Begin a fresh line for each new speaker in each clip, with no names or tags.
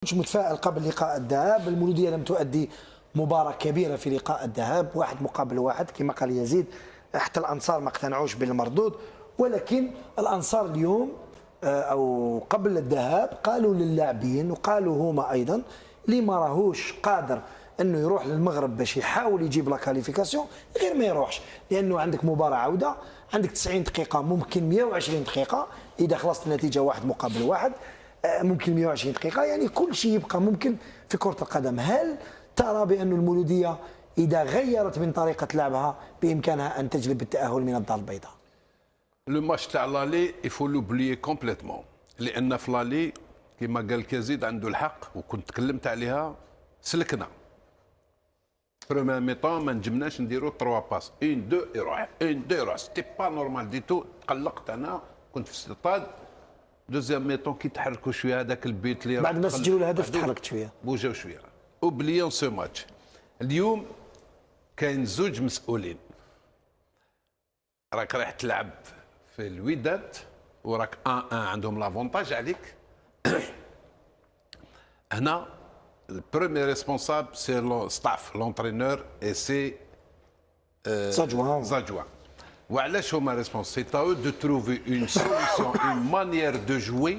كنت متفائل قبل لقاء الذهاب. المولودية لم تؤدي مباراة كبيرة في لقاء الذهاب، 1-1 كما قال يزيد. حتى الأنصار ما اقتنعوش بالمردود، ولكن الأنصار اليوم أو قبل الذهاب قالوا للاعبين وقالوا هما أيضا اللي ما راهوش قادر انه يروح للمغرب باش يحاول يجيب لا كاليفيكاسيون غير ما يروحش، لانه عندك مباراه عوده، عندك 90 دقيقه، ممكن 120 دقيقه اذا خلصت النتيجه 1-1، ممكن 120 دقيقه، يعني كل شيء يبقى ممكن في كره القدم. هل ترى بأن المولوديه اذا غيرت من طريقه لعبها بامكانها ان تجلب التاهل من الدار البيضاء؟
لو ماتش تاع لالي يفو لوبليي كومبليتمون، لان في لالي كما قال كازيد عنده الحق وكنت تكلمت عليها، سلكنا بروميير ميطون ما نجمناش نديرو 3 باس 1 2 يروح 1 2 يروح، سيتي با نورمال دي تو. تقلقت انا كنت في الستاد. دوزيام ميطون كي تحركوا شويه هذاك البيت اللي
بعد ما سجلوا الهدف تحركت شويه،
بوجاو شويه. اوبليون سو ماتش. اليوم كاين زوج مسؤولين، راك رايح تلعب في الوداد وراك 1-1 عندهم لافونتاج عليك. هنا البروميير ريسبونسابل سي لو ستاف لونترينور اي سي زادجوان. وعلاش هما ريسبونسابل؟ سي تاو دو تروفي اون سوليسيون اون مانيير دو جوي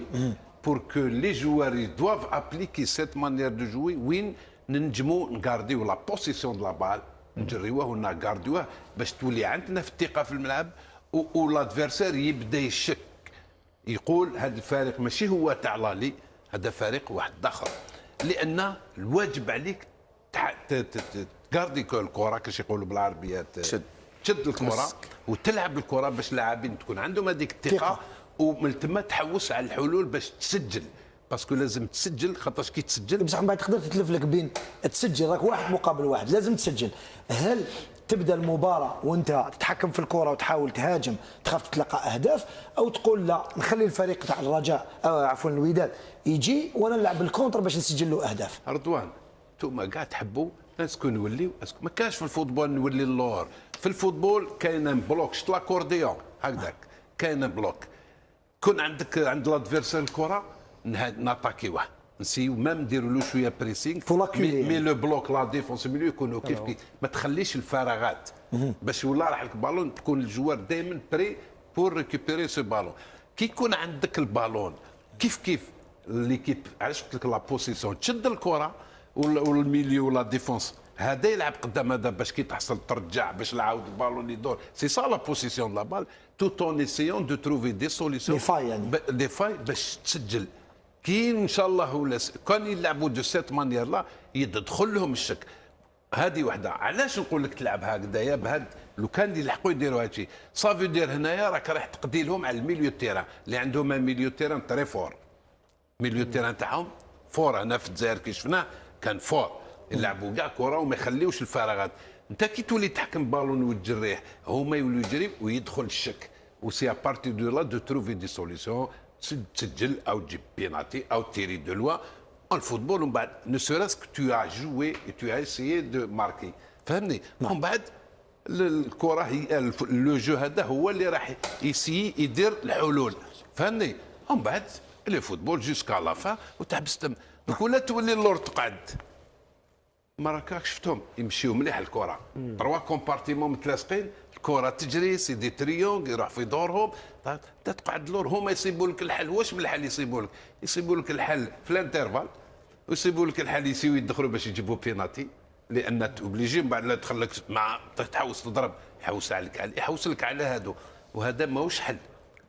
بور كو لي جوار دواف ابليكي سيت مانيير دو جوي وين ننجمو نغارديو لا بوسيسيون دو لا بال، نجريوه ونغارديوه باش تولي عندنا في الثقه في الملعب، والادفيرسير يبدا يشك، يقول هذا الفريق ماشي هو تاع لالي، هذا فريق واحد اخر. لان الواجب عليك تغاردي الكره كاش يقولوا بالعربيه، تشد الكره وتلعب الكره باش اللاعبين تكون عندهم هذيك الثقه، ومن ثم تحوس على الحلول باش تسجل، باسكو لازم تسجل، خاطرش كي تسجل
بصح من بعد تقدر تتلف لك بين تسجل، راك 1-1 لازم تسجل. هل تبدا المباراه وانت تتحكم في الكره وتحاول تهاجم تخاف تتلقى اهداف، او تقول لا نخلي الفريق تاع الرجاء أو عفوا الوداد يجي وانا نلعب الكونتر باش نسجل له اهداف؟
رضوان انتوما كاع تحبوا اسكو نوليو، اسكو ما كاش في الفوتبول نولي اللور. في الفوتبول كاين بلوك شت لاكورديون هكذاك، كاين بلوك، كون عندك عند لادفيرسير الكره ناتاكيوه، نسيو مام نديروا له شويه بريسينغ، مي لو بلوك لا ديفونس ميليو يكونوا كيف ما تخليش الفراغات باش ولا راح لك بالون، تكون الجوار دائما بري بور ريكوبيري سو بالون. كي يكون عندك البالون كيف ليكيب، علاش قلت لك لا بوسيسيون، تشد الكره والميليو ولا ديفونس هذا يلعب قدام هذا باش كي تحصل ترجع باش العاود البالون يدور. سي سا لا بوسيسيون لا بال توت اون ايسيون دو تروفي دي سوليسيون
دي فاي، يعني
دي فاي باش تسجل. كي ان شاء الله ولا كان يلعبوا دو سيت مانيير لا يدخل لهم الشك. هذه وحده. علاش نقول لك تلعب هكذايا بهاد، لو كان يلحقوا يديروا هادشي صافي دير هنايا راك راح تقضي لهم على الميليو تيران اللي عندهم ميليو تيران تري فور. ميليو تيران تاعهم فور. انا في الجزائر كي شفناه كان فور، يلعبوا كاع كره وما يخليوش الفراغات. انت كي تولي تحكم بالون وتجريه هما يولوا يجري ويدخل الشك، وسي ابارتي دو لا دو تروفي دي سوليسيون، تسجل او تجيب بيناتي او تيري دو لوا. الفوتبول ومن بعد نو سوراسك تو ا جوي اي تو ا اسيي دو ماركي، فهمني؟ ومن بعد الكره هي لو جو هذا هو اللي راح يسيي يدير الحلول، فهمني؟ ومن بعد لي فوتبول جوسكا لا فان وتحبس تم. ولا تولي اللور تقعد، ما راكش شفتهم يمشيو مليح الكره، 3 كومبارتيمون متلاصقين، الكره تجري سي دي تريونغ يروح في دورهم، تقعد لور هما يصيبوا لك الحل. واش من الحل يصيبوا لك؟ يصيبوا لك الحل في الانترفال، ويصيبوا لك الحل يسيو يدخلوا باش يجيبوا بيناتي، لان اوبليجي من بعد لا تخليك مع تحوس تضرب، يحوس لك على هادو، وهذا ماهوش حل.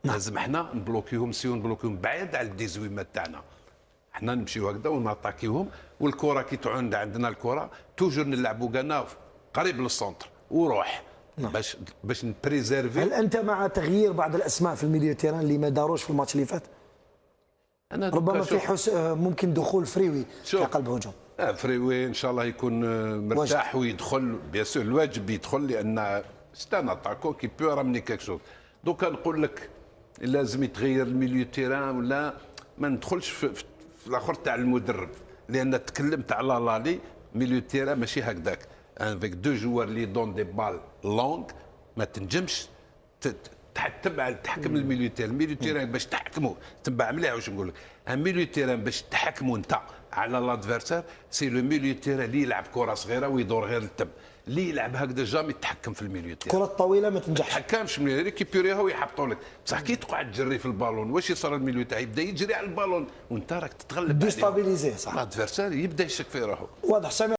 لازم احنا نبلوكيهم، نسيو نبلوكيهم بعيد على الديزويمات تاعنا، احنا نمشيو هكذا وناتاكيهم. والكره كي تعود عندنا الكره توجور نلعبوا كانا قريب للسونتر وروح باش نبريزيرفي.
هل انت مع تغيير بعض الاسماء في الميليو تيران اللي ما داروش في الماتش اللي فات؟
أنا
ربما في ممكن دخول فريوي في قلب هجوم.
فريوي ان شاء الله يكون مرتاح ويدخل، بيان سور الواجب يدخل، لان ستان اتاكو كي بو رامني كيك شوز. دوكا نقول لك لازم يتغير الميليو تيران، ولا ما ندخلش في الاخر تاع المدرب، لان تكلمت على لالي ميليو تيران ماشي هكذاك، انفيك دو جوار لي دون دي بال لونغ ما تنجمش تحكم الميليو تيران باش تحكمه تبع مليح واش نقول لك الميليو تيران باش تحكمه انت على لادفيرسير سي لو ميليو تيران اللي يلعب كره صغيره ويدور غير التم اللي يلعب هكذا جامي يتحكم في الميليو تيران
الكره الطويله ما تنجحش
تحكمش من ريكيبيريها ويحطوا لك بصح كي تقعد تجري في البالون واش يصير الميليو تاعي يبدا يجري على البالون وانت راك تتغلب
ديستابيليزيه صح
لادفيرسير يبدا يشك في روحه
واضح سامي